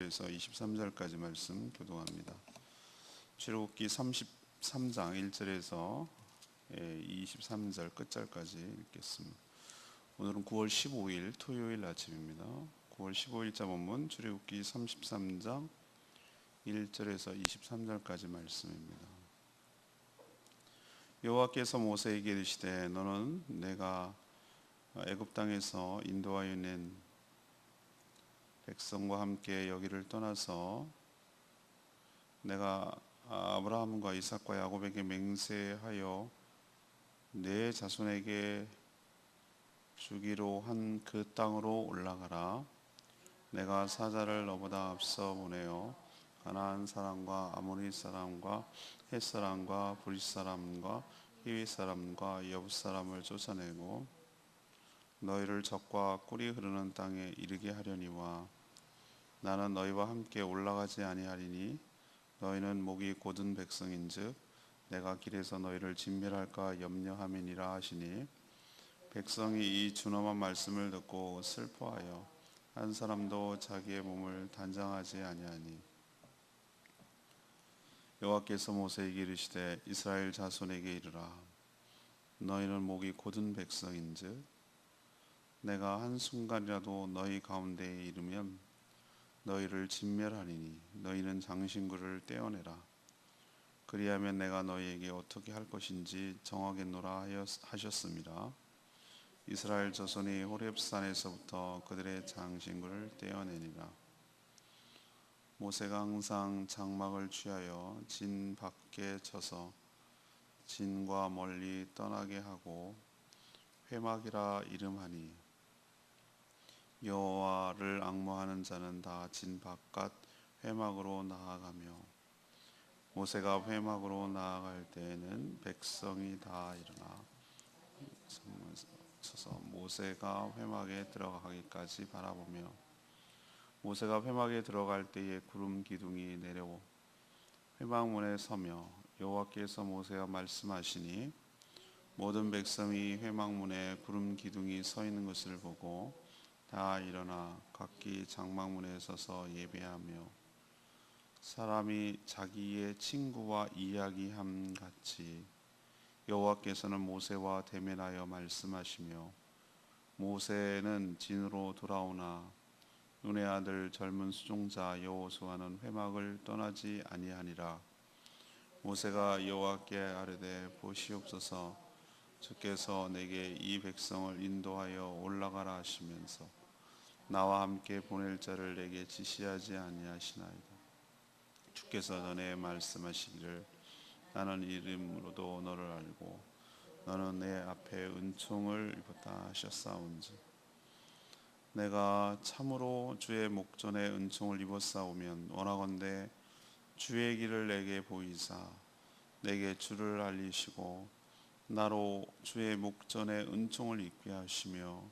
그래서 23절까지 말씀 교독합니다. 출애굽기 33장 1절에서 23절 끝절까지 읽겠습니다. 오늘은 9월 15일 토요일 아침입니다. 9월 15일자 본문 출애굽기 33장 1절에서 23절까지 말씀입니다. 여호와께서 모세에게 이르시되 너는 내가 애굽 땅에서 인도하여 낸 백성과 함께 여기를 떠나서 내가 아브라함과 이삭과 야곱에게 맹세하여 내 자손에게 주기로 한 그 땅으로 올라가라. 내가 사자를 너보다 앞서 보내어 가나안 사람과 아모리 사람과 헷 사람과 브릿 사람과 히윗 사람과 여붓 사람을 쫓아내고 너희를 적과 꿀이 흐르는 땅에 이르게 하려니와 나는 너희와 함께 올라가지 아니하리니 너희는 목이 곧은 백성인즉 내가 길에서 너희를 진멸할까 염려함이니라 하시니 백성이 이 준엄한 말씀을 듣고 슬퍼하여 한 사람도 자기의 몸을 단장하지 아니하니 여호와께서 모세에게 이르시되 이스라엘 자손에게 이르라 너희는 목이 곧은 백성인즉 내가 한순간이라도 너희 가운데에 이르면 너희를 진멸하리니 너희는 장신구를 떼어내라. 그리하면 내가 너희에게 어떻게 할 것인지 정하겠노라 하셨습니다. 이스라엘 자손이 호렙산에서부터 그들의 장신구를 떼어내니라. 모세가 항상 장막을 취하여 진 밖에 쳐서 진과 멀리 떠나게 하고 회막이라 이름하니 여호와를 앙모하는 자는 다 진 바깥 회막으로 나아가며 모세가 회막으로 나아갈 때에는 백성이 다 일어나 서서 모세가 회막에 들어가기까지 바라보며 모세가 회막에 들어갈 때에 구름 기둥이 내려오 회막문에 서며 여호와께서 모세와 말씀하시니 모든 백성이 회막문에 구름 기둥이 서 있는 것을 보고 다 일어나 각기 장막문에 서서 예배하며 사람이 자기의 친구와 이야기함 같이 여호와께서는 모세와 대면하여 말씀하시며 모세는 진으로 돌아오나 눈의 아들 젊은 수종자 여호수아는 회막을 떠나지 아니하니라. 모세가 여호와께 아뢰되 보시옵소서 주께서 내게 이 백성을 인도하여 올라가라 하시면서 나와 함께 보낼 자를 내게 지시하지 아니하시나이다. 주께서 전에 말씀하시기를 나는 이름으로도 너를 알고 너는 내 앞에 은총을 입었다 하셨사온즉 내가 참으로 주의 목전에 은총을 입었사오면 원하건대 주의 길을 내게 보이사 내게 주를 알리시고 나로 주의 목전에 은총을 입게 하시며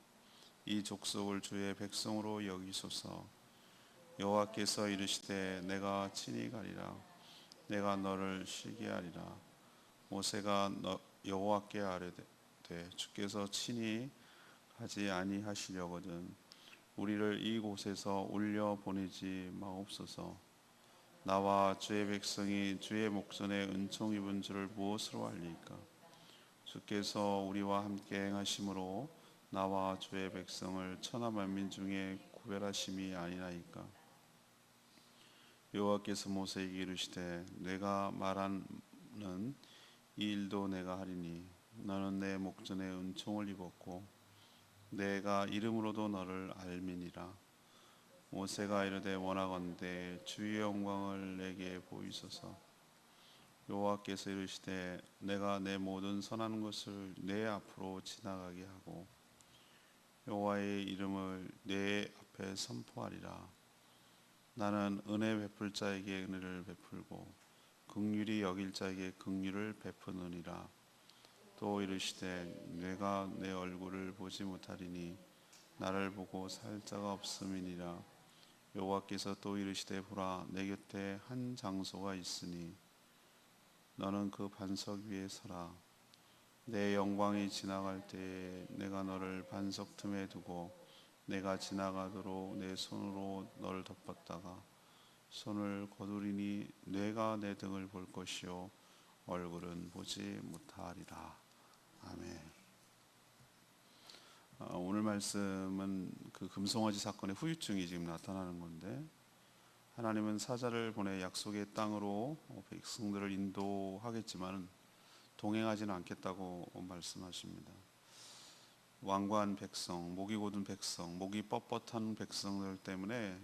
이 족속을 주의 백성으로 여기소서. 여호와께서 이르시되 내가 친히 가리라. 내가 너를 쉬게 하리라. 모세가 여호와께 아뢰되 주께서 친히 가지 아니하시려거든 우리를 이곳에서 올려 보내지 마옵소서. 나와 주의 백성이 주의 목전에 은총 입은 줄을 무엇으로 알리까? 주께서 우리와 함께 행하심으로 나와 주의 백성을 천하 만민 중에 구별하심이 아니나이까. 여호와께서 모세에게 이르시되 내가 말하는 이 일도 내가 하리니 너는 내 목전에 은총을 입었고 내가 이름으로도 너를 알미니라. 모세가 이르되 원하건대 주의 영광을 내게 보이소서. 여호와께서 이르시되 내가 내 모든 선한 것을 내 앞으로 지나가게 하고 여호와의 이름을 내 앞에 선포하리라. 나는 은혜 베풀 자에게 은혜를 베풀고 긍휼히 여길 자에게 긍휼을 베푸느니라. 또 이르시되 내가 내 얼굴을 보지 못하리니 나를 보고 살 자가 없음이니라. 여호와께서 또 이르시되 보라 내 곁에 한 장소가 있으니 너는 그 반석 위에 서라. 내 영광이 지나갈 때에 내가 너를 반석 틈에 두고 내가 지나가도록 내 손으로 너를 덮었다가 손을 거두리니 뇌가 내 등을 볼 것이요 얼굴은 보지 못하리라. 아멘. 오늘 말씀은 그 금송아지 사건의 후유증이 지금 나타나는 건데, 하나님은 사자를 보내 약속의 땅으로 백성들을 인도하겠지만 동행하지는 않겠다고 말씀하십니다. 완고한 백성, 목이 곧은 백성, 목이 뻣뻣한 백성들 때문에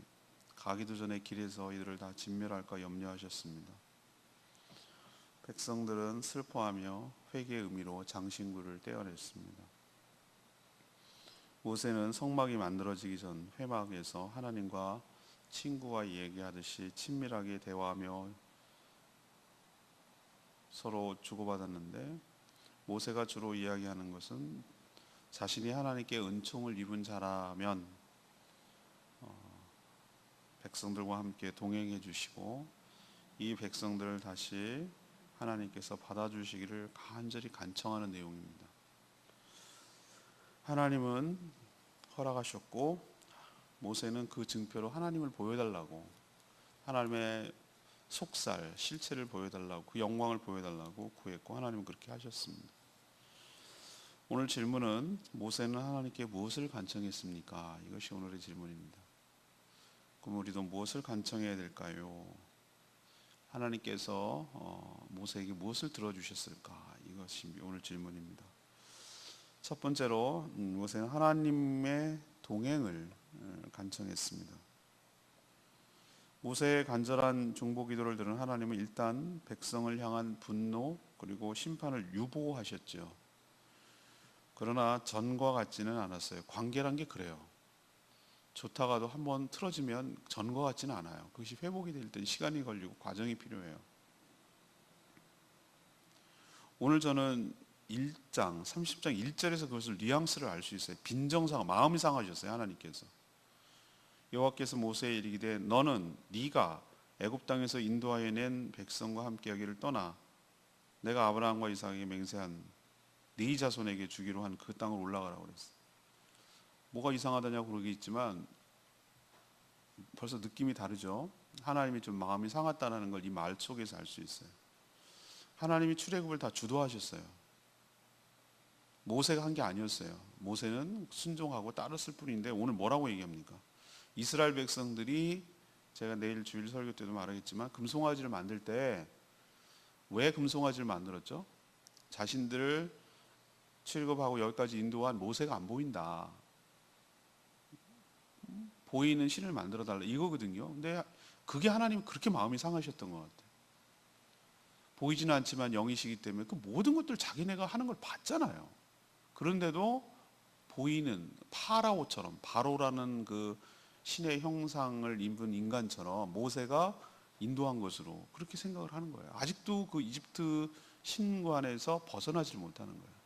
가기도 전에 길에서 이들을 다 진멸할까 염려하셨습니다. 백성들은 슬퍼하며 회개의 의미로 장신구를 떼어냈습니다. 모세는 성막이 만들어지기 전 회막에서 하나님과 친구와 얘기하듯이 친밀하게 대화하며 서로 주고받았는데, 모세가 주로 이야기하는 것은 자신이 하나님께 은총을 입은 자라면 백성들과 함께 동행해 주시고 이 백성들을 다시 하나님께서 받아주시기를 간절히 간청하는 내용입니다. 하나님은 허락하셨고 모세는 그 증표로 하나님을 보여달라고, 하나님의 속살, 실체를 보여달라고, 그 영광을 보여달라고 구했고 하나님은 그렇게 하셨습니다. 오늘 질문은 모세는 하나님께 무엇을 간청했습니까? 이것이 오늘의 질문입니다. 그럼 우리도 무엇을 간청해야 될까요? 하나님께서 모세에게 무엇을 들어주셨을까? 이것이 오늘 질문입니다. 첫 번째로 모세는 하나님의 동행을 간청했습니다. 모세의 간절한 중보 기도를 들은 하나님은 일단 백성을 향한 분노 그리고 심판을 유보하셨죠. 그러나 전과 같지는 않았어요. 관계란 게 그래요. 좋다가도 한번 틀어지면 전과 같지는 않아요. 그것이 회복이 될 때 시간이 걸리고 과정이 필요해요. 오늘 저는 1장 30장 1절에서 그것을 뉘앙스를 알 수 있어요. 빈정상하, 마음이 상하셨어요. 하나님께서 여호와께서 모세에 이르기되 너는 네가 애굽 땅에서 인도하여 낸 백성과 함께하기를 떠나 내가 아브라함과 이삭에게 맹세한 네 자손에게 주기로 한 그 땅을 올라가라고 그랬어요. 뭐가 이상하다냐고 그러겠지만 벌써 느낌이 다르죠. 하나님이 좀 마음이 상했다는 걸 이 말 속에서 알 수 있어요. 하나님이 출애굽을 다 주도하셨어요. 모세가 한 게 아니었어요. 모세는 순종하고 따랐을 뿐인데 오늘 뭐라고 얘기합니까? 이스라엘 백성들이, 제가 내일 주일 설교 때도 말하겠지만 금송아지를 만들 때 왜 금송아지를 만들었죠? 자신들을 출애굽하고 여기까지 인도한 모세가 안 보인다. 보이는 신을 만들어 달라 이거거든요. 근데 그게 하나님 그렇게 마음이 상하셨던 것 같아요. 보이지는 않지만 영이시기 때문에 그 모든 것들 자기네가 하는 걸 봤잖아요. 그런데도 보이는 파라오처럼, 바로라는 그 신의 형상을 입은 인간처럼 모세가 인도한 것으로 그렇게 생각을 하는 거예요. 아직도 그 이집트 신관에서 벗어나질 못하는 거예요.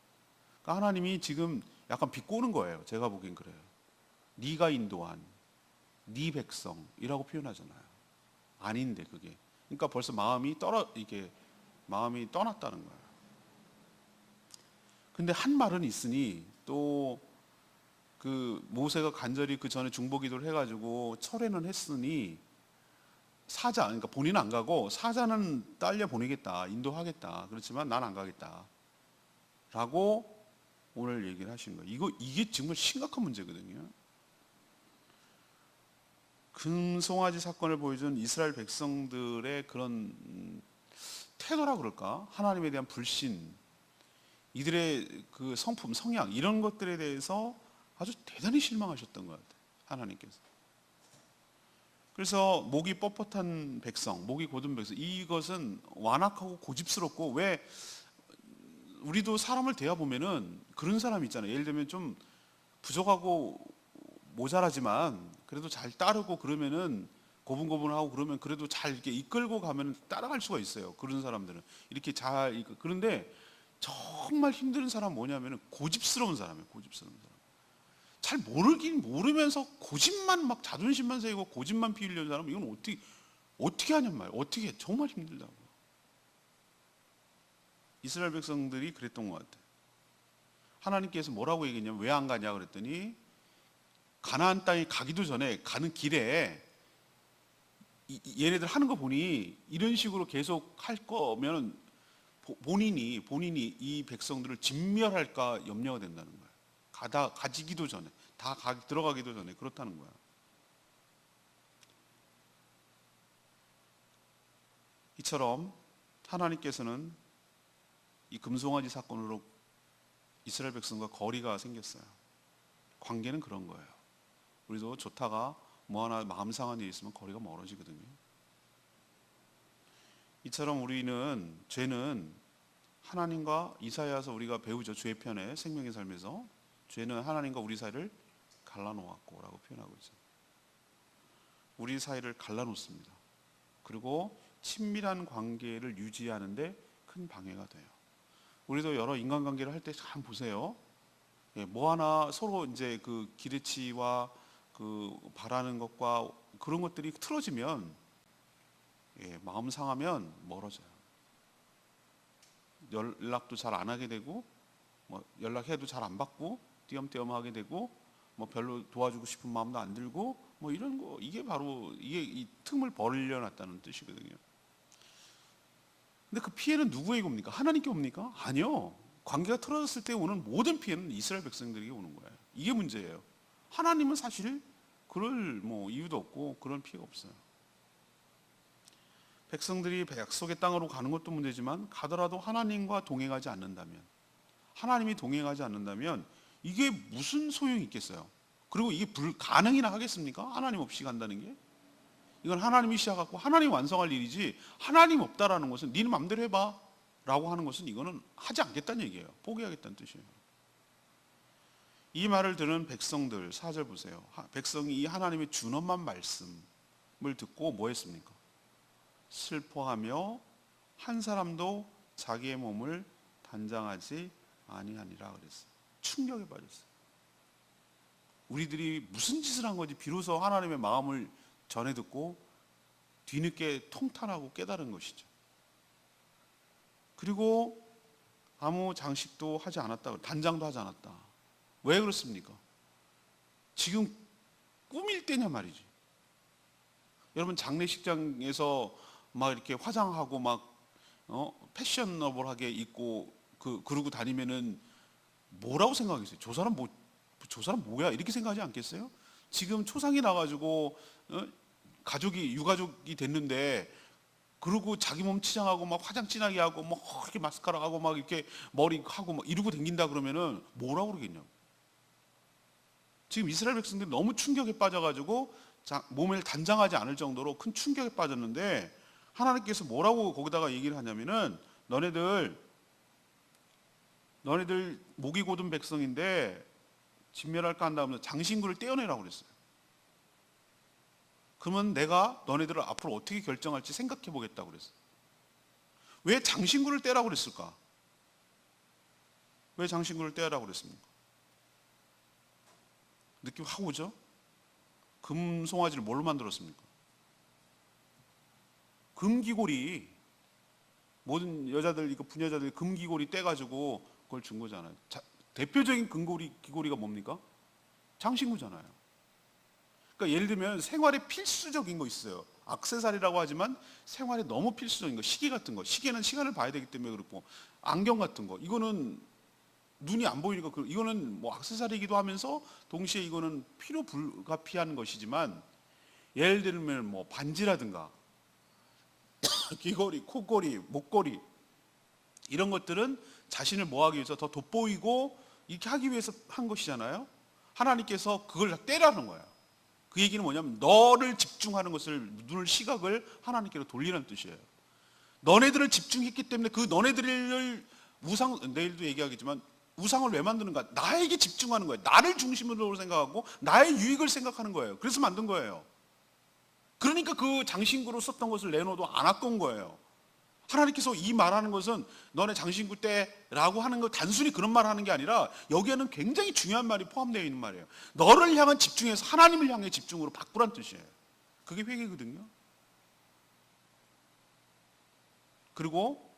그러니까 하나님이 지금 약간 비꼬는 거예요. 제가 보기엔 그래요. 네가 인도한 네 백성이라고 표현하잖아요. 아닌데 그게. 그러니까 벌써 마음이 떠났다는 거예요. 근데 한 말은 있으니 또 그 모세가 간절히 그 전에 중보기도를 해가지고 철회는 했으니 사자, 그러니까 본인은 안 가고 사자는 딸려 보내겠다, 인도하겠다. 그렇지만 난 안 가겠다. 라고 오늘 얘기를 하신 거예요. 이게 정말 심각한 문제거든요. 금송아지 사건을 보여준 이스라엘 백성들의 그런 태도라 그럴까? 하나님에 대한 불신, 이들의 그 성품, 성향 이런 것들에 대해서 아주 대단히 실망하셨던 것 같아요. 하나님께서. 그래서 목이 뻣뻣한 백성, 목이 곧은 백성, 이것은 완악하고 고집스럽고, 왜 우리도 사람을 대해보면은 그런 사람 있잖아요. 예를 들면 좀 부족하고 모자라지만 그래도 잘 따르고 그러면은 고분고분하고 그러면 그래도 잘 이렇게 이끌고 가면 따라갈 수가 있어요. 그런 사람들은 이렇게 잘. 그런데 정말 힘든 사람 뭐냐면은 고집스러운 사람이에요. 고집스러운 사람. 잘 모르긴 모르면서 고집만 막 자존심만 세우고 고집만 피우려는 사람, 이건 어떻게 하냔 말이에요. 어떻게 해. 정말 힘들다고. 이스라엘 백성들이 그랬던 것 같아요. 하나님께서 뭐라고 얘기했냐면 왜 안 가냐 그랬더니 가나안 땅에 가기도 전에 가는 길에 얘네들 하는 거 보니 이런 식으로 계속 할 거면 본인이 이 백성들을 진멸할까 염려가 된다는 거야. 가지기도 전에, 들어가기도 전에 그렇다는 거야. 이처럼 하나님께서는 이 금송아지 사건으로 이스라엘 백성과 거리가 생겼어요. 관계는 그런 거예요. 우리도 좋다가 뭐 하나 마음 상한 일이 있으면 거리가 멀어지거든요. 이처럼 죄는 하나님과, 이사야서 우리가 배우죠. 죄 편에 생명의 삶에서 죄는 하나님과 우리 사이를 갈라놓았고 라고 표현하고 있어요. 우리 사이를 갈라놓습니다. 그리고 친밀한 관계를 유지하는데 큰 방해가 돼요. 우리도 여러 인간관계를 할 때 참 보세요. 뭐 하나 서로 이제 그 기대치와 그 바라는 것과 그런 것들이 틀어지면, 마음 상하면 멀어져요. 연락도 잘 안 하게 되고, 뭐 연락해도 잘 안 받고, 띄엄띄엄하게 되고, 뭐 별로 도와주고 싶은 마음도 안 들고, 뭐 이런 거, 이게 바로 이 틈을 벌려놨다는 뜻이거든요. 근데 그 피해는 누구에게 옵니까? 하나님께 옵니까? 아니요. 관계가 틀어졌을 때 오는 모든 피해는 이스라엘 백성들에게 오는 거예요. 이게 문제예요. 하나님은 사실 그럴 이유도 없고 그런 피해가 없어요. 백성들이 약속의 땅으로 가는 것도 문제지만 가더라도 하나님과 동행하지 않는다면, 하나님이 동행하지 않는다면 이게 무슨 소용이 있겠어요? 그리고 이게 불가능이나 하겠습니까? 하나님 없이 간다는 게? 이건 하나님이 시작하고 하나님 완성할 일이지, 하나님 없다라는 것은 니는 맘대로 해봐 라고 하는 것은 이거는 하지 않겠다는 얘기예요. 포기하겠다는 뜻이에요. 이 말을 들은 백성들, 4절 보세요. 백성이 이 하나님의 준엄한 말씀을 듣고 뭐 했습니까? 슬퍼하며 한 사람도 자기의 몸을 단장하지 아니하니라 그랬어요. 충격에 빠졌어요. 우리들이 무슨 짓을 한 건지 비로소 하나님의 마음을 전해 듣고 뒤늦게 통탄하고 깨달은 것이죠. 그리고 아무 장식도 하지 않았다, 단장도 하지 않았다. 왜 그렇습니까? 지금 꾸밀 때냐 말이지. 여러분 장례식장에서 막 이렇게 화장하고 막 패셔너블하게 입고 그러고 다니면은 뭐라고 생각하겠어요? 저 사람 뭐야? 이렇게 생각하지 않겠어요? 지금 초상이 나가지고 유가족이 됐는데, 그러고 자기 몸 치장하고 막 화장 진하게 하고 막 이렇게 마스카라 하고 막 이렇게 머리 하고 막 이러고 댕긴다 그러면은 뭐라고 그러겠냐고. 지금 이스라엘 백성들이 너무 충격에 빠져가지고 몸을 단장하지 않을 정도로 큰 충격에 빠졌는데, 하나님께서 뭐라고 거기다가 얘기를 하냐면은 너네들 목이 곧은 백성인데 진멸할까 한다면 장신구를 떼어내라고 그랬어요. 그러면 내가 너네들을 앞으로 어떻게 결정할지 생각해 보겠다고 그랬어요. 왜 장신구를 떼라고 그랬을까? 왜 장신구를 떼라고 그랬습니까? 느낌 확 오죠? 금송아지를 뭘로 만들었습니까? 금귀고리, 모든 여자들, 이거 부녀자들이 금귀고리 떼가지고 그걸 준 거잖아요. 대표적인 귀고리가 뭡니까? 장신구잖아요. 그러니까 예를 들면 생활에 필수적인 거 있어요. 액세서리라고 하지만 생활에 너무 필수적인 거, 시계 같은 거, 시계는 시간을 봐야 되기 때문에 그렇고, 안경 같은 거, 이거는 눈이 안 보이니까 이거는 액세서리이기도 하면서 동시에 이거는 필요 불가피한 것이지만, 예를 들면 반지라든가 귀걸이, 코걸이, 목걸이, 이런 것들은 자신을 뭐하기 위해서 더 돋보이고 이렇게 하기 위해서 한 것이잖아요. 하나님께서 그걸 다 떼라는 거예요. 그 얘기는 뭐냐면 너를 집중하는 것을, 눈을, 시각을 하나님께로 돌리라는 뜻이에요. 너네들을 집중했기 때문에 그 너네들을 내일도 얘기하겠지만 우상을 왜 만드는가? 나에게 집중하는 거예요. 나를 중심으로 생각하고 나의 유익을 생각하는 거예요. 그래서 만든 거예요. 그러니까 그 장신구로 썼던 것을 내놓아도 안 아까운 거예요. 하나님께서 이 말하는 것은 너네 장신구 때라고 하는 거, 단순히 그런 말 하는 게 아니라 여기에는 굉장히 중요한 말이 포함되어 있는 말이에요. 너를 향한 집중에서 하나님을 향해 집중으로 바꾸란 뜻이에요. 그게 회개거든요. 그리고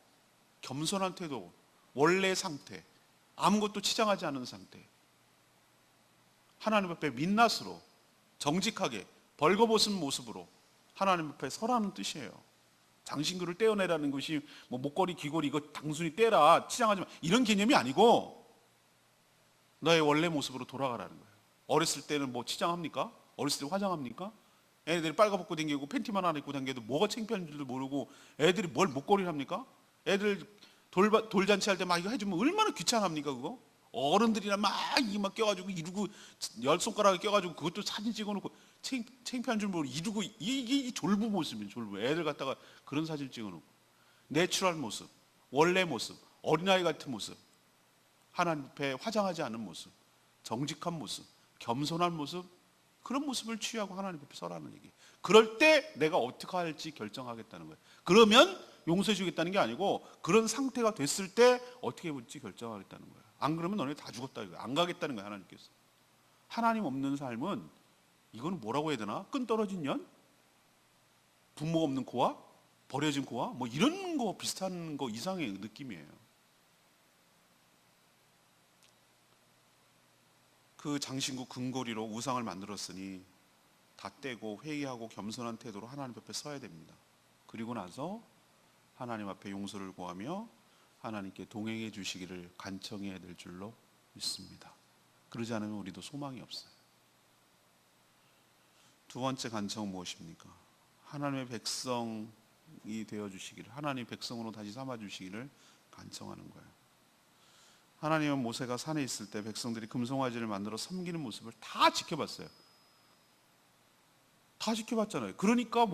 겸손한 태도, 원래 상태, 아무것도 치장하지 않은 상태, 하나님 앞에 민낯으로 정직하게 벌거벗은 모습으로 하나님 앞에 서라는 뜻이에요. 장신구를 떼어내라는 것이 뭐 목걸이, 귀걸이 이거 단순히 떼라, 치장하지 마 이런 개념이 아니고 너의 원래 모습으로 돌아가라는 거예요. 어렸을 때는 뭐 치장합니까? 어렸을 때 화장합니까? 애들이 빨가벗고 다니고 팬티만 하나 입고 다니도 뭐가 창피한 줄도 모르고 애들이 뭘 목걸이를 합니까? 애들 돌잔치 할 때 막 이거 해주면 얼마나 귀찮합니까 그거? 어른들이나 막 이게 막 껴가지고 이루고 열 손가락에 껴가지고 그것도 사진 찍어놓고 창피한 줄 모르고 이루고 이게 졸부 모습이에요. 졸부. 애들 갖다가 그런 사진 찍어놓고 내추럴 모습, 원래 모습, 어린아이 같은 모습, 하나님 앞에 화장하지 않은 모습, 정직한 모습, 겸손한 모습, 그런 모습을 취하고 하나님 앞에 서라는 얘기. 그럴 때 내가 어떻게 할지 결정하겠다는 거예요. 그러면 용서해 주겠다는 게 아니고 그런 상태가 됐을 때 어떻게 해볼지 결정하겠다는 거예요. 안 그러면 너네 다 죽었다 이거예요. 안 가겠다는 거예요. 하나님께서. 하나님 없는 삶은 이거는 뭐라고 해야 되나? 끈 떨어진 년? 부모 없는 고아? 버려진 고아? 뭐 이런 거 비슷한 거 이상의 느낌이에요. 그 장신구 금고리로 우상을 만들었으니 다 떼고 회개하고 겸손한 태도로 하나님 앞에 서야 됩니다. 그리고 나서 하나님 앞에 용서를 구하며 하나님께 동행해 주시기를 간청해야 될 줄로 믿습니다. 그러지 않으면 우리도 소망이 없어요. 두 번째 간청은 무엇입니까? 하나님의 백성이 되어 주시기를, 하나님의 백성으로 다시 삼아 주시기를 간청하는 거예요. 하나님은 모세가 산에 있을 때 백성들이 금송아지를 만들어 섬기는 모습을 다 지켜봤어요. 다 지켜봤잖아요. 그러니까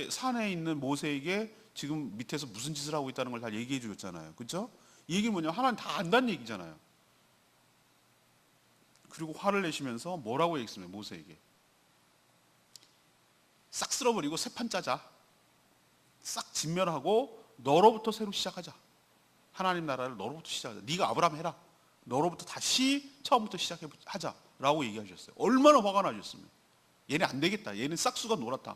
산에 있는 모세에게 지금 밑에서 무슨 짓을 하고 있다는 걸 다 얘기해 주었잖아요. 그렇죠? 이 얘기는 뭐냐면 하나님 다 안다는 얘기잖아요. 그리고 화를 내시면서 뭐라고 얘기했습니까? 모세에게 싹 쓸어버리고 새 판 짜자. 싹 진멸하고 너로부터 새로 시작하자. 하나님 나라를 너로부터 시작하자. 네가 아브라함 해라. 너로부터 다시 처음부터 시작하자 라고 얘기하셨어요. 얼마나 화가 나셨으면. 얘네 안 되겠다. 얘는 싹수가 놀았다.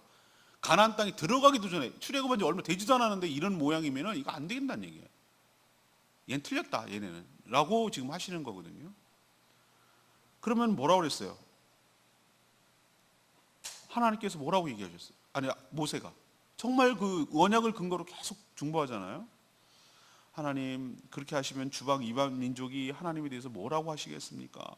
가나안 땅에 들어가기도 전에 출애굽한 지 얼마 되지도 않았는데 이런 모양이면 이거 안 되겠다는 얘기예요. 얘는 틀렸다. 얘네는 라고 지금 하시는 거거든요. 그러면 뭐라고 그랬어요? 하나님께서 뭐라고 얘기하셨어요? 아니 모세가 정말 그 언약을 근거로 계속 중보하잖아요. 하나님 그렇게 하시면 주방 이방 민족이 하나님에 대해서 뭐라고 하시겠습니까?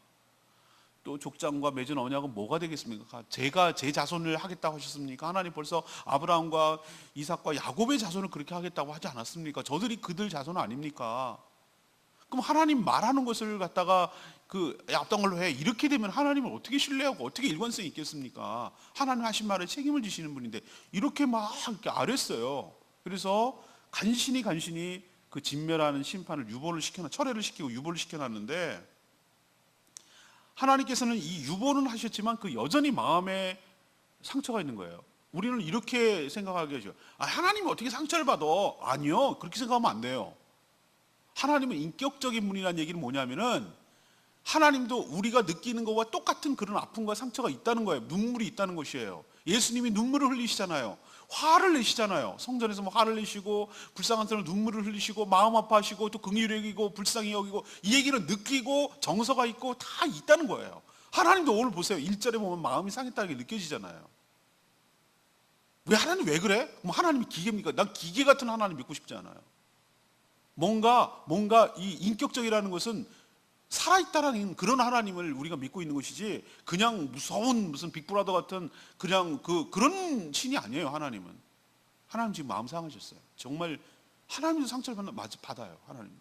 또 족장과 맺은 언약은 뭐가 되겠습니까? 제가 제 자손을 하겠다고 하셨습니까? 하나님 벌써 아브라함과 이삭과 야곱의 자손을 그렇게 하겠다고 하지 않았습니까? 저들이 그들 자손 아닙니까? 그럼 하나님 말하는 것을 갖다가 어떤 걸로 해 이렇게 되면 하나님을 어떻게 신뢰하고 어떻게 일관성이 있겠습니까? 하나님 하신 말에 책임을 지시는 분인데 이렇게 막 이렇게 아랬어요. 그래서 간신히 그 진멸하는 심판을 철회를 시키고 유보를 시켜놨는데 하나님께서는 이 유보는 하셨지만 그 여전히 마음에 상처가 있는 거예요. 우리는 이렇게 생각하게 하죠. 하나님이 어떻게 상처를 받아? 아니요. 그렇게 생각하면 안 돼요. 하나님은 인격적인 분이라는 얘기는 뭐냐면은 하나님도 우리가 느끼는 것과 똑같은 그런 아픔과 상처가 있다는 거예요. 눈물이 있다는 것이에요. 예수님이 눈물을 흘리시잖아요. 화를 내시잖아요. 성전에서 뭐 화를 내시고 불쌍한 사람 눈물을 흘리시고 마음 아파하시고 또 긍휼히 여기고 불쌍히 여기고 이 얘기를 느끼고 정서가 있고 다 있다는 거예요. 하나님도 오늘 보세요. 1절에 보면 마음이 상했다는 게 느껴지잖아요. 하나님 왜 그래? 뭐 하나님이 기계입니까? 난 기계 같은 하나님 믿고 싶지 않아요. 뭔가 이 인격적이라는 것은 살아있다라는 그런 하나님을 우리가 믿고 있는 것이지 그냥 무서운 무슨 빅브라더 같은 그냥 그런 신이 아니에요. 하나님은 지금 마음 상하셨어요. 정말 하나님도 상처를 받아요. 하나님.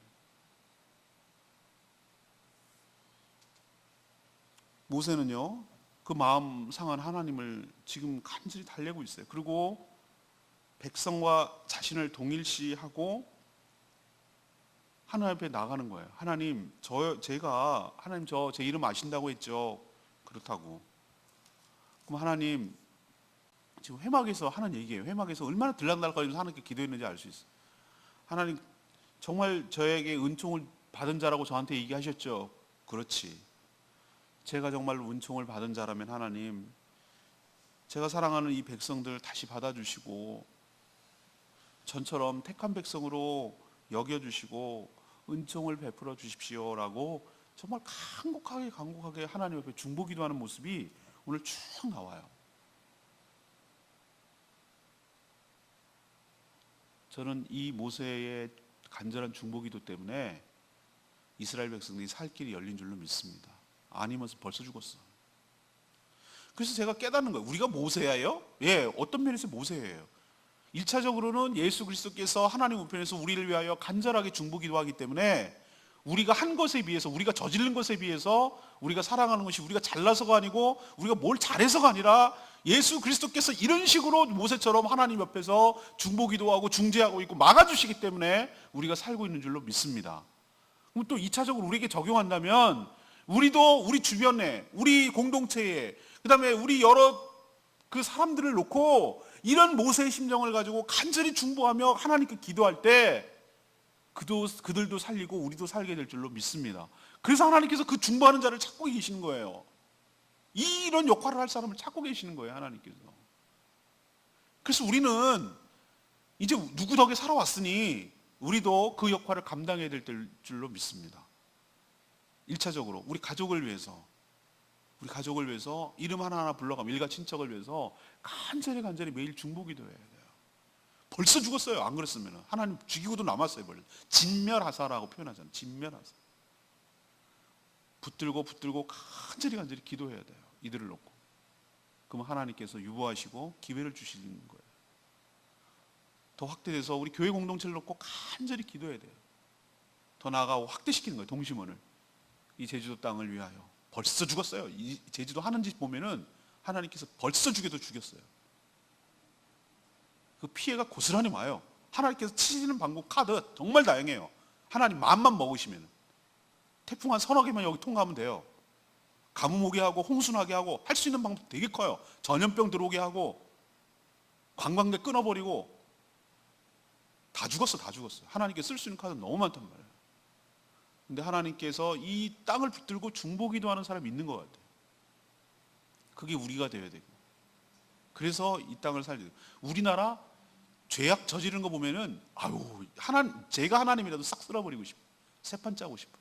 모세는요 그 마음 상한 하나님을 지금 간절히 달래고 있어요. 그리고 백성과 자신을 동일시하고 하나님 앞에 나가는 거예요. 하나님, 하나님 제 이름 아신다고 했죠. 그렇다고. 그럼 하나님, 지금 회막에서 하는 얘기예요. 회막에서 얼마나 들락날락거리면서 하나님께 기도했는지 알 수 있어요. 하나님, 정말 저에게 은총을 받은 자라고 저한테 얘기하셨죠. 그렇지. 제가 정말 은총을 받은 자라면 하나님, 제가 사랑하는 이 백성들 다시 받아주시고 전처럼 택한 백성으로 여겨주시고 은총을 베풀어 주십시오라고 정말 간곡하게 하나님 앞에 중보 기도하는 모습이 오늘 쭉 나와요. 저는 이 모세의 간절한 중보기도 때문에 이스라엘 백성들이 살 길이 열린 줄로 믿습니다. 아니면 벌써 죽었어. 그래서 제가 깨닫는 거예요. 우리가 모세예요? 예, 어떤 면에서 모세예요. 1차적으로는 예수 그리스도께서 하나님 우편에서 우리를 위하여 간절하게 중보기도하기 때문에 우리가 한 것에 비해서, 우리가 저지른 것에 비해서 우리가 사랑하는 것이 우리가 잘나서가 아니고 우리가 뭘 잘해서가 아니라 예수 그리스도께서 이런 식으로 모세처럼 하나님 옆에서 중보기도하고 중재하고 있고 막아주시기 때문에 우리가 살고 있는 줄로 믿습니다. 그럼 또 2차적으로 우리에게 적용한다면 우리도 우리 주변에, 우리 공동체에, 그 다음에 우리 여러 그 사람들을 놓고 이런 모세의 심정을 가지고 간절히 중보하며 하나님께 기도할 때 그들도 살리고 우리도 살게 될 줄로 믿습니다. 그래서 하나님께서 그 중보하는 자를 찾고 계시는 거예요. 이런 역할을 할 사람을 찾고 계시는 거예요, 하나님께서. 그래서 우리는 이제 누구 덕에 살아왔으니 우리도 그 역할을 감당해야 될 줄로 믿습니다. 1차적으로 우리 가족을 위해서 이름 하나하나 불러가며 일가 친척을 위해서 간절히 매일 중보기도해야 돼요. 벌써 죽었어요. 안 그랬으면 하나님 죽이고도 남았어요. 진멸하사라고 표현하잖아요. 진멸하사. 붙들고 간절히 기도해야 돼요. 이들을 놓고. 그럼 하나님께서 유보하시고 기회를 주시는 거예요. 더 확대돼서 우리 교회 공동체를 놓고 간절히 기도해야 돼요. 더 나아가고 확대시키는 거예요. 동심원을. 이 제주도 땅을 위하여. 벌써 죽었어요. 이 제주도 하는 짓 보면은 하나님께서 벌써 죽였어요. 그 피해가 고스란히 와요. 하나님께서 치시는 방법 카드 정말 다양해요. 하나님 마음만 먹으시면 태풍 한 서너 개만 여기 통과하면 돼요. 가뭄 오게 하고 홍수 나게 하고 할 수 있는 방법 되게 커요. 전염병 들어오게 하고 관광객 끊어버리고 다 죽었어요. 하나님께 쓸 수 있는 카드는 너무 많단 말이에요. 근데 하나님께서 이 땅을 붙들고 중보기도하는 사람이 있는 것 같아요. 그게 우리가 되어야 되고. 그래서 이 땅을 살리고. 우리나라 죄악 저지르는 거 보면은 제가 하나님이라도 싹 쓸어버리고 싶어. 새판 짜고 싶어.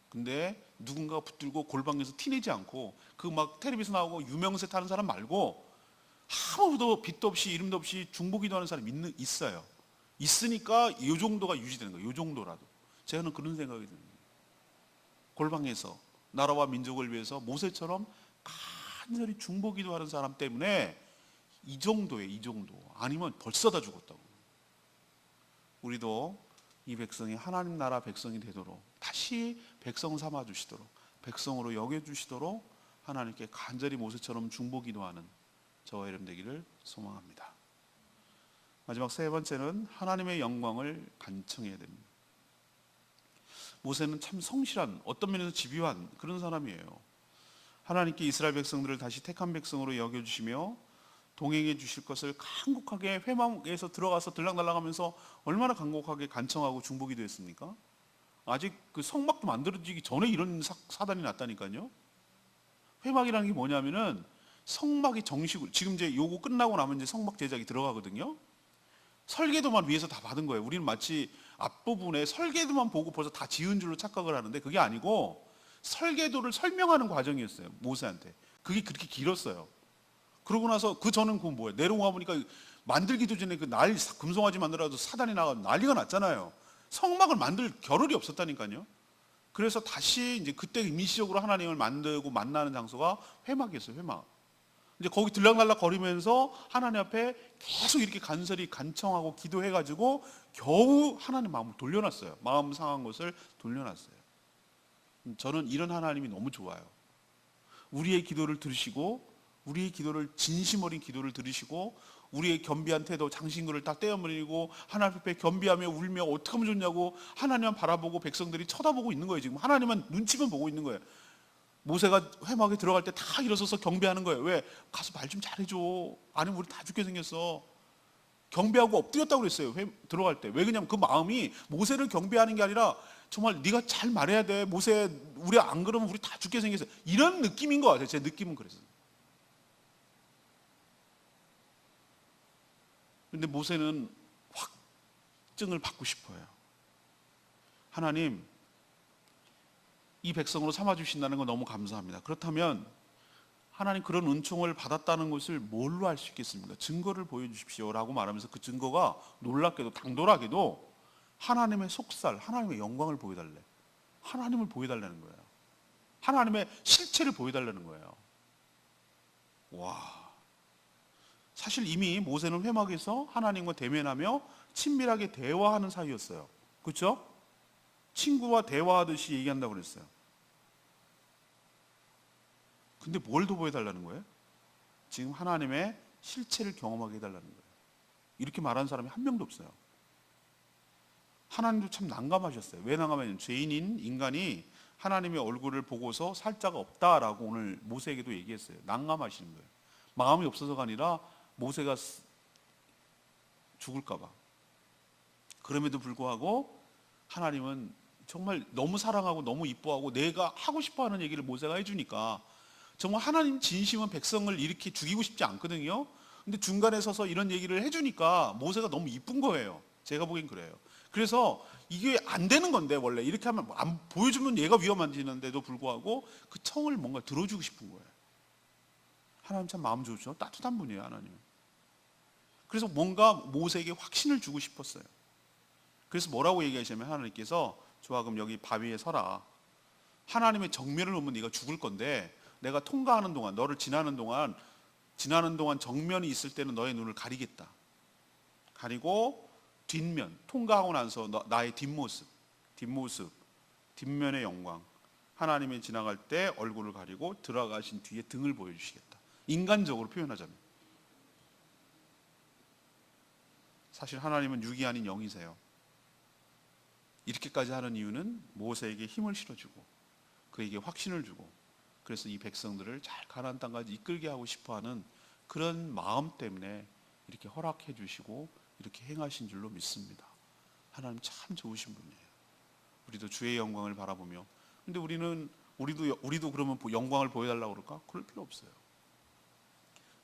근데 누군가 붙들고 골방에서 티내지 않고 그 막 텔레비에서 나오고 유명세 타는 사람 말고 아무도 빚도 없이 이름도 없이 중보기도하는 사람이 있어요. 있으니까 이 정도가 유지되는 거예요. 이 정도라도. 저는 그런 생각이 듭니다. 골방에서 나라와 민족을 위해서 모세처럼 간절히 중보기도하는 사람 때문에 이 정도. 아니면 벌써 다 죽었다고. 우리도 이 백성이 하나님 나라 백성이 되도록 다시 백성 삼아 주시도록 백성으로 여겨 주시도록 하나님께 간절히 모세처럼 중보기도하는 저와 여러분 되기를 소망합니다. 마지막 세 번째는 하나님의 영광을 간청해야 됩니다. 모세는 참 성실한, 어떤 면에서 집요한 그런 사람이에요. 하나님께 이스라엘 백성들을 다시 택한 백성으로 여겨주시며 동행해 주실 것을 간곡하게 회막에서 들어가서 들락날락하면서 얼마나 간곡하게 간청하고 중보기도 했습니까? 아직 그 성막도 만들어지기 전에 이런 사단이 났다니까요. 회막이라는 게 뭐냐면은 성막이 정식으로 지금 이제 요거 끝나고 나면 이제 성막 제작이 들어가거든요. 설계도만 위에서 다 받은 거예요. 우리는 마치 앞부분에 설계도만 보고 벌써 다 지은 줄로 착각을 하는데 그게 아니고 설계도를 설명하는 과정이었어요. 모세한테. 그게 그렇게 길었어요. 그러고 나서 그 전은 그건 뭐예요? 내려와 보니까 만들기도 전에 그 금송아지 만들어도 사단이 나가 난리가 났잖아요. 성막을 만들 겨를이 없었다니까요. 그래서 다시 이제 그때 임시적으로 하나님을 만들고 만나는 장소가 회막이었어요. 회막. 이제 거기 들락날락 거리면서 하나님 앞에 계속 이렇게 간절히 간청하고 기도해가지고 겨우 하나님 마음을 돌려놨어요. 마음 상한 것을 돌려놨어요. 저는 이런 하나님이 너무 좋아요. 우리의 기도를 들으시고 우리의 기도를 진심 어린 기도를 들으시고 우리의 겸비한 태도 장신구를 다 떼어버리고 하나님 앞에 겸비하며 울며 어떻게 하면 좋냐고 하나님만 바라보고 백성들이 쳐다보고 있는 거예요. 지금 하나님만 눈치만 보고 있는 거예요. 모세가 회막에 들어갈 때 다 일어서서 경배하는 거예요. 왜? 가서 말 좀 잘해줘. 아니면 우리 다 죽게 생겼어. 경배하고 엎드렸다고 그랬어요. 들어갈 때. 왜 그러냐면 그 마음이 모세를 경배하는 게 아니라 정말 네가 잘 말해야 돼. 모세 우리 안 그러면 우리 다 죽게 생겼어. 이런 느낌인 것 같아요. 제 느낌은 그랬어요. 근데 모세는 확증을 받고 싶어요. 하나님 이 백성으로 삼아주신다는 건 너무 감사합니다. 그렇다면 하나님 그런 은총을 받았다는 것을 뭘로 알 수 있겠습니까? 증거를 보여주십시오라고 말하면서 그 증거가 놀랍게도 당돌하게도 하나님의 속살, 하나님의 영광을 보여달래. 하나님을 보여달라는 거예요. 하나님의 실체를 보여달라는 거예요. 와, 사실 이미 모세는 회막에서 하나님과 대면하며 친밀하게 대화하는 사이였어요. 그렇죠? 친구와 대화하듯이 얘기한다고 그랬어요. 근데 뭘 더 보여달라는 거예요? 지금 하나님의 실체를 경험하게 해달라는 거예요. 이렇게 말하는 사람이 한 명도 없어요. 하나님도 참 난감하셨어요. 왜 난감하냐면 죄인인 인간이 하나님의 얼굴을 보고서 살 자가 없다라고 오늘 모세에게도 얘기했어요. 난감하시는 거예요. 마음이 없어서가 아니라 모세가 죽을까 봐. 그럼에도 불구하고 하나님은 정말 너무 사랑하고 너무 이뻐하고 내가 하고 싶어하는 얘기를 모세가 해주니까 정말 하나님 진심은 백성을 이렇게 죽이고 싶지 않거든요. 근데 중간에 서서 이런 얘기를 해주니까 모세가 너무 이쁜 거예요. 제가 보기엔 그래요. 그래서 이게 안 되는 건데 원래 이렇게 하면 안 보여주면 얘가 위험해지는데도 불구하고 그 청을 뭔가 들어주고 싶은 거예요. 하나님 참 마음 좋으셔. 따뜻한 분이에요, 하나님. 그래서 뭔가 모세에게 확신을 주고 싶었어요. 그래서 뭐라고 얘기하시냐면 하나님께서 좋아 그럼 여기 바위에 서라. 하나님의 정면을 보면 네가 죽을 건데 내가 통과하는 동안 너를 지나는 동안 정면이 있을 때는 너의 눈을 가리겠다. 가리고 뒷면 통과하고 나서 나의 뒷모습 뒷면의 영광 하나님이 지나갈 때 얼굴을 가리고 들어가신 뒤에 등을 보여주시겠다. 인간적으로 표현하자면 사실 하나님은 육이 아닌 영이세요. 이렇게까지 하는 이유는 모세에게 힘을 실어주고 그에게 확신을 주고 그래서 이 백성들을 잘 가나안 땅까지 이끌게 하고 싶어하는 그런 마음 때문에 이렇게 허락해 주시고 이렇게 행하신 줄로 믿습니다. 하나님 참 좋으신 분이에요. 우리도 주의 영광을 바라보며 근데 우리도 그러면 영광을 보여달라고 그럴까? 그럴 필요 없어요.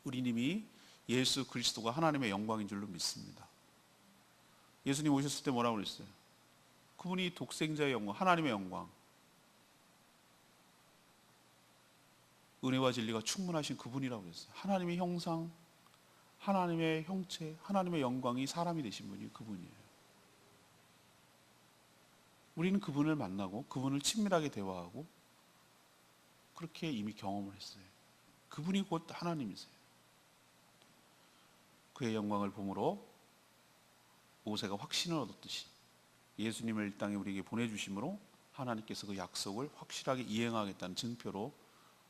우리 님이 예수 그리스도가 하나님의 영광인 줄로 믿습니다. 예수님 오셨을 때 뭐라고 그랬어요? 그분이 독생자의 영광, 하나님의 영광, 은혜와 진리가 충만하신 그분이라고 했어요. 하나님의 형상, 하나님의 형체, 하나님의 영광이 사람이 되신 분이 그분이에요. 우리는 그분을 만나고 그분을 친밀하게 대화하고 그렇게 이미 경험을 했어요. 그분이 곧 하나님이세요. 그의 영광을 보므로 모세가 확신을 얻었듯이 예수님을 이 땅에 우리에게 보내주심으로 하나님께서 그 약속을 확실하게 이행하겠다는 증표로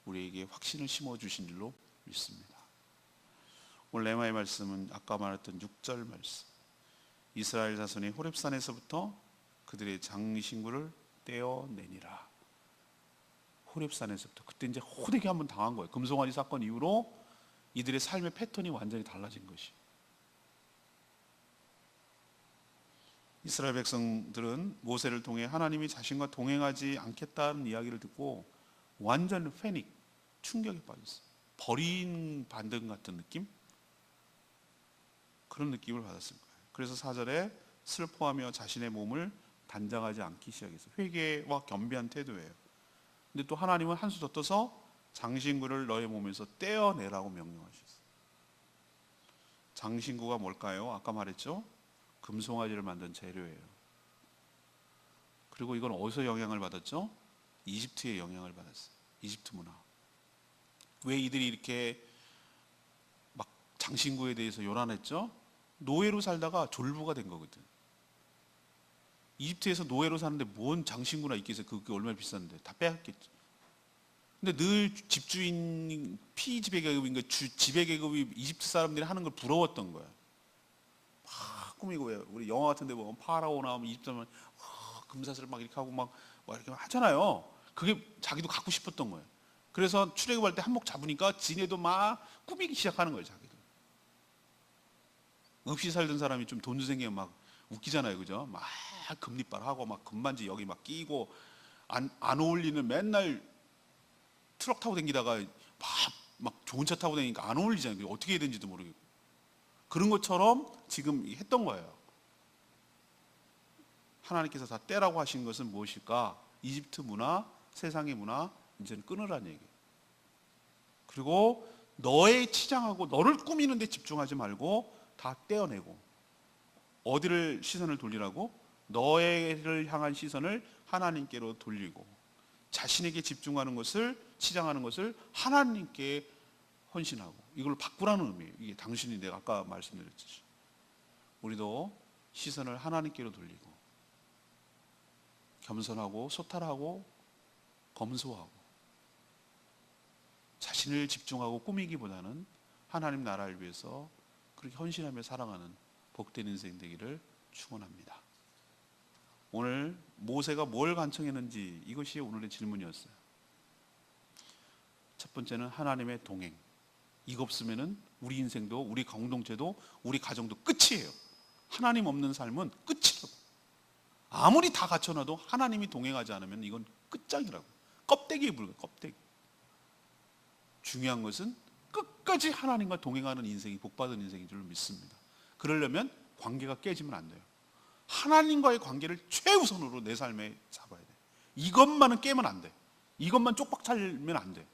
우리에게 확신을 심어주신 줄로 믿습니다. 오늘 레마의 말씀은 아까 말했던 6절 말씀. 이스라엘 자손이 호렙산에서부터 그들의 장신구를 떼어내니라. 호렙산에서부터 그때 이제 호되게 한번 당한 거예요. 금송아지 사건 이후로 이들의 삶의 패턴이 완전히 달라진 것이. 이스라엘 백성들은 모세를 통해 하나님이 자신과 동행하지 않겠다는 이야기를 듣고 완전 패닉, 충격에 빠졌어요. 버린 반등 같은 느낌? 그런 느낌을 받았을 거예요. 그래서 4절에 슬퍼하며 자신의 몸을 단장하지 않기 시작했어요. 회개와 겸비한 태도예요. 근데 또 하나님은 한 수 더 떠서 장신구를 너의 몸에서 떼어내라고 명령하셨어요. 장신구가 뭘까요? 아까 말했죠? 금송아지를 만든 재료예요. 그리고 이건 어디서 영향을 받았죠? 이집트의 영향을 받았어요. 이집트 문화. 왜 이들이 이렇게 막 장신구에 대해서 요란했죠? 노예로 살다가 졸부가 된 거거든. 이집트에서 노예로 사는데 뭔 장신구나 있겠어요. 그게 얼마나 비싼데 다 빼앗겼죠. 근데 늘 집주인 피지배계급인 지배계급이 이집트 사람들이 하는 걸 부러웠던 거야. 막 꾸미고 왜 우리 영화 같은데 보면 파라오 나오면 이집트 사람은 금사슬 막 이렇게 하고 막 이렇게 하잖아요. 그게 자기도 갖고 싶었던 거예요. 그래서 출애굽할 때 한몫 잡으니까 지네도 막 꾸미기 시작하는 거예요. 자기도. 없이 살던 사람이 좀 돈 생기면 막 웃기잖아요, 그죠? 막 금리빨 하고 막 금반지 여기 막 끼고 안 어울리는 맨날 트럭 타고 다니다가 막 좋은 차 타고 다니니까 안 어울리잖아요. 어떻게 해야 되는지도 모르겠고 그런 것처럼 지금 했던 거예요. 하나님께서 다 떼라고 하신 것은 무엇일까? 이집트 문화, 세상의 문화 이제는 끊으라는 얘기예요. 그리고 너의 치장하고 너를 꾸미는 데 집중하지 말고 다 떼어내고, 어디를 시선을 돌리라고? 너를 향한 시선을 하나님께로 돌리고, 자신에게 집중하는 것을, 치장하는 것을 하나님께 헌신하고, 이걸 바꾸라는 의미예요. 이게 당신이, 내가 아까 말씀드렸듯이 우리도 시선을 하나님께로 돌리고 겸손하고 소탈하고 검소하고 자신을 집중하고 꾸미기보다는 하나님 나라를 위해서 그렇게 헌신하며 살아가는 복된 인생 되기를 축원합니다. 오늘 모세가 뭘 간청했는지, 이것이 오늘의 질문이었어요. 첫 번째는 하나님의 동행. 이거 없으면은 우리 인생도, 우리 공동체도, 우리 가정도 끝이에요. 하나님 없는 삶은 끝이라고. 아무리 다 갖춰놔도 하나님이 동행하지 않으면 이건 끝장이라고. 껍데기에 불과해, 껍데기. 중요한 것은 끝까지 하나님과 동행하는 인생이 복받은 인생인 줄 믿습니다. 그러려면 관계가 깨지면 안 돼요. 하나님과의 관계를 최우선으로 내 삶에 잡아야 돼. 이것만은 깨면 안 돼. 이것만 쪽박 살면 안 돼.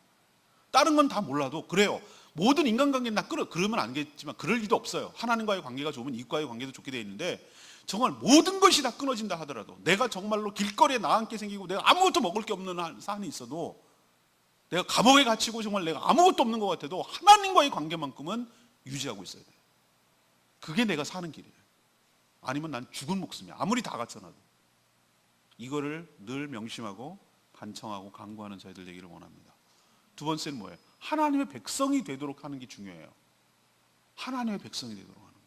다른 건 다 몰라도 그래요. 모든 인간관계는 다 그러면 안 겠지만 그럴 리도 없어요. 하나님과의 관계가 좋으면 이과의 관계도 좋게 되어 있는데, 정말 모든 것이 다 끊어진다 하더라도, 내가 정말로 길거리에 나앉게 생기고 내가 아무것도 먹을 게 없는 산이 있어도, 내가 감옥에 갇히고 정말 내가 아무것도 없는 것 같아도 하나님과의 관계만큼은 유지하고 있어야 돼요. 그게 내가 사는 길이에요. 아니면 난 죽은 목숨이야. 아무리 다 갖춰놔도. 이거를 늘 명심하고 간청하고 간구하는 저희들 되기를 원합니다. 두 번째는 뭐예요? 하나님의 백성이 되도록 하는 게 중요해요. 하나님의 백성이 되도록 하는 거.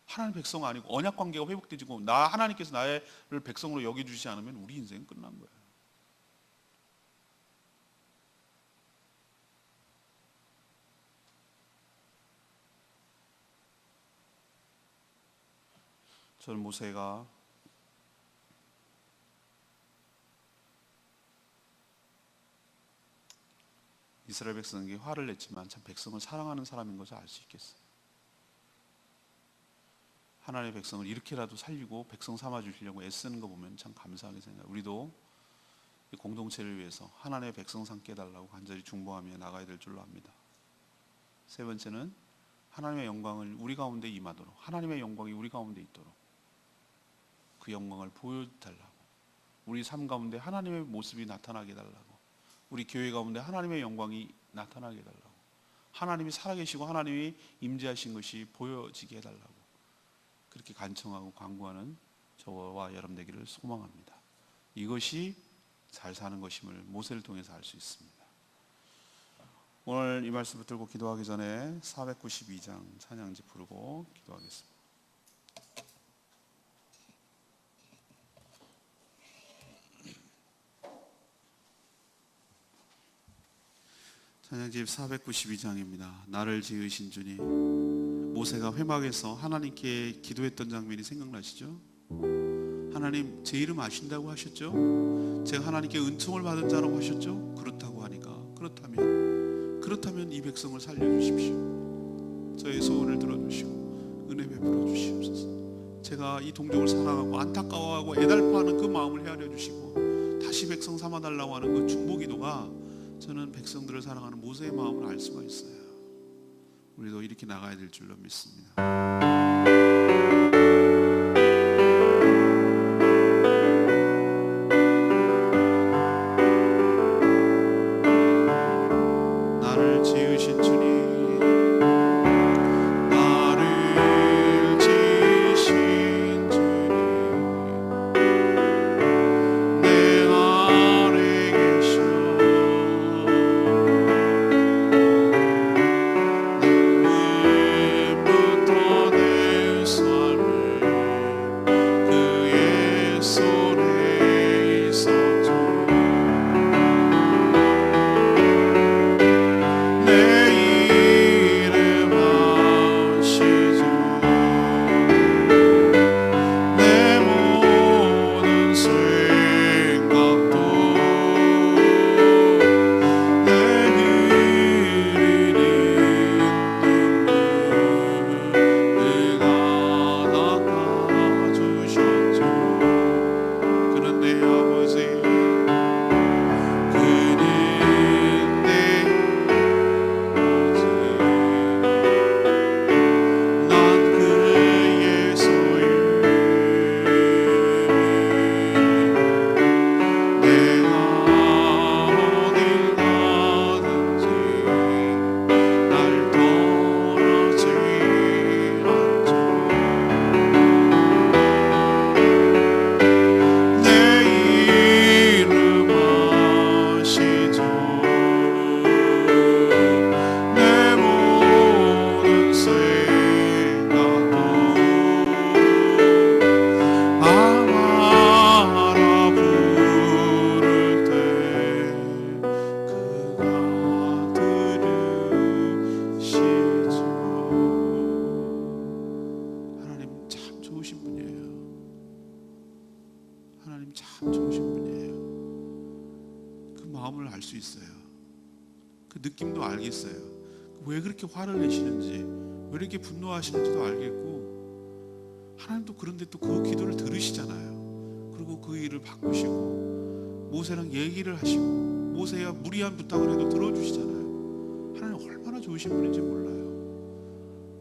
하나님의 백성 아니고 언약 관계가 회복되지고 하나님께서 나를 백성으로 여겨주시지 않으면 우리 인생은 끝난 거예요. 저는 모세가 이스라엘 백성에게 화를 냈지만 참 백성을 사랑하는 사람인 것을 알 수 있겠어요. 하나님의 백성을 이렇게라도 살리고 백성 삼아 주시려고 애쓰는 거 보면 참 감사하게 생각해요. 우리도 이 공동체를 위해서 하나님의 백성 삼게 해달라고 간절히 중보하며 나가야 될 줄로 압니다. 세 번째는 하나님의 영광을 우리 가운데 임하도록, 하나님의 영광이 우리 가운데 있도록 그 영광을 보여달라고, 우리 삶 가운데 하나님의 모습이 나타나게 해달라고, 우리 교회 가운데 하나님의 영광이 나타나게 해달라고, 하나님이 살아계시고 하나님이 임재하신 것이 보여지게 해달라고 그렇게 간청하고 간구하는 저와 여러분 되기를 소망합니다. 이것이 잘 사는 것임을 모세를 통해서 알 수 있습니다. 오늘 이 말씀 붙들고 기도하기 전에 492장 찬양지 부르고 기도하겠습니다. 찬양집 492장입니다. 나를 지으신 주님. 모세가 회막에서 하나님께 기도했던 장면이 생각나시죠? 하나님, 제 이름 아신다고 하셨죠? 제가 하나님께 은총을 받은 자라고 하셨죠? 그렇다고 하니까 그렇다면 이 백성을 살려주십시오. 저의 소원을 들어주시고 은혜 베풀어 주시옵소서. 제가 이 동족을 사랑하고 안타까워하고 애달파하는 그 마음을 헤아려 주시고 다시 백성 삼아달라고 하는 그 중보 기도가, 저는 백성들을 사랑하는 모세의 마음을 알 수가 있어요. 우리도 이렇게 나가야 될 줄로 믿습니다. 나를 지으신 주님, 나를 지으신 주님, 내 아래 계셔. 내부터 참 좋으신 분이에요. 그 마음을 알 수 있어요. 그 느낌도 알겠어요. 왜 그렇게 화를 내시는지, 왜 이렇게 분노하시는지도 알겠고, 하나님도 그런데 또 그 기도를 들으시잖아요. 그리고 그 일을 바꾸시고 모세랑 얘기를 하시고, 모세야 무리한 부탁을 해도 들어주시잖아요. 하나님 얼마나 좋으신 분인지 몰라요.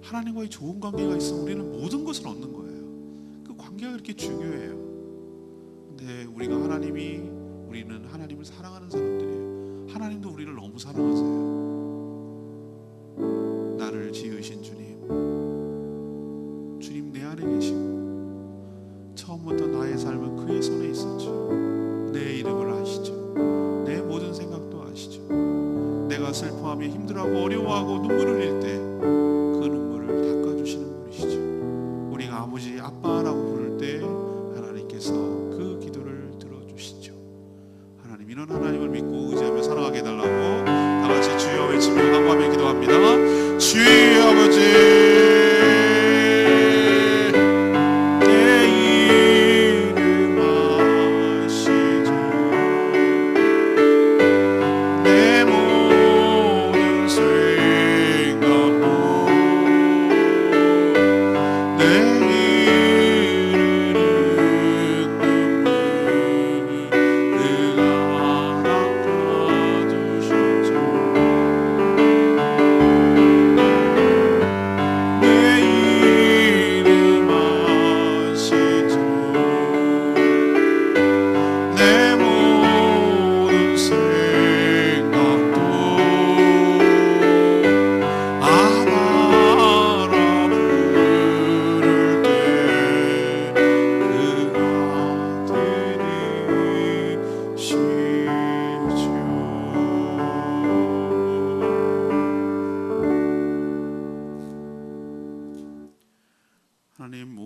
하나님과의 좋은 관계가 있으면 우리는 모든 것을 얻는 거예요. 그 관계가 그렇게 중요해요. 근데 우리는 하나님을 사랑하는 사람들이에요. 하나님도 우리를 너무 사랑하세요. 나를 지으신 주님 내 안에 계시고 처음부터 나의 삶은 그의 손에 있었죠. 내 이름을 아시죠. 내 모든 생각도 아시죠. 내가 슬퍼하며 힘들어하고 어려워하고 눈물을 흘릴 때 그 눈물을 닦아주시는 분이시죠. 우리가 아버지 아빠라고 부를 때 하나님께서 그 기도를 들어주시죠. 하나님, 이런 하나님을 믿고 의지하며 살아가게 해달라고 다 같이 주여 외치며 간구하며 기도합니다. 주의 아버지,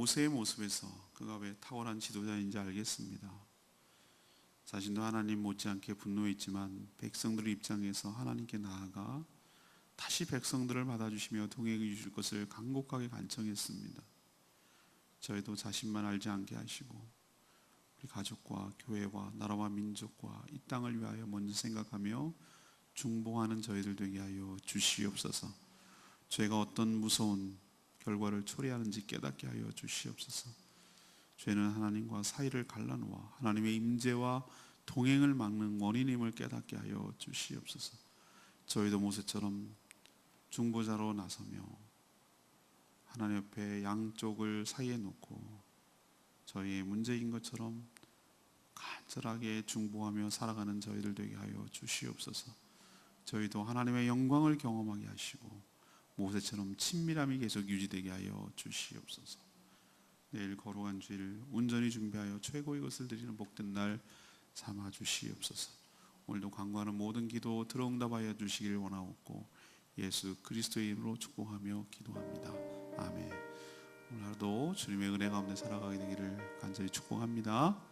모세의 모습에서 그가 왜 탁월한 지도자인지 알겠습니다. 자신도 하나님 못지않게 분노했지만 백성들의 입장에서 하나님께 나아가 다시 백성들을 받아주시며 통행해 주실 것을 간곡하게 간청했습니다. 저희도 자신만 알지 않게 하시고 우리 가족과 교회와 나라와 민족과 이 땅을 위하여 먼저 생각하며 중보하는 저희들 되게 하여 주시옵소서. 죄가 어떤 무서운 결과를 초래하는지 깨닫게 하여 주시옵소서. 죄는 하나님과 사이를 갈라놓아 하나님의 임재와 동행을 막는 원인임을 깨닫게 하여 주시옵소서. 저희도 모세처럼 중보자로 나서며 하나님 옆에 양쪽을 사이에 놓고 저희의 문제인 것처럼 간절하게 중보하며 살아가는 저희들 되게 하여 주시옵소서. 저희도 하나님의 영광을 경험하게 하시고 모세처럼 친밀함이 계속 유지되게 하여 주시옵소서. 내일 거룩한 주일 온전히 준비하여 최고의 것을 드리는 복된 날 삼아 주시옵소서. 오늘도 간구하는 모든 기도 들어응답하여 주시길 원하옵고 예수 그리스도의 이름으로 축복하며 기도합니다. 아멘. 오늘 하루도 주님의 은혜 가운데 살아가게 되기를 간절히 축복합니다.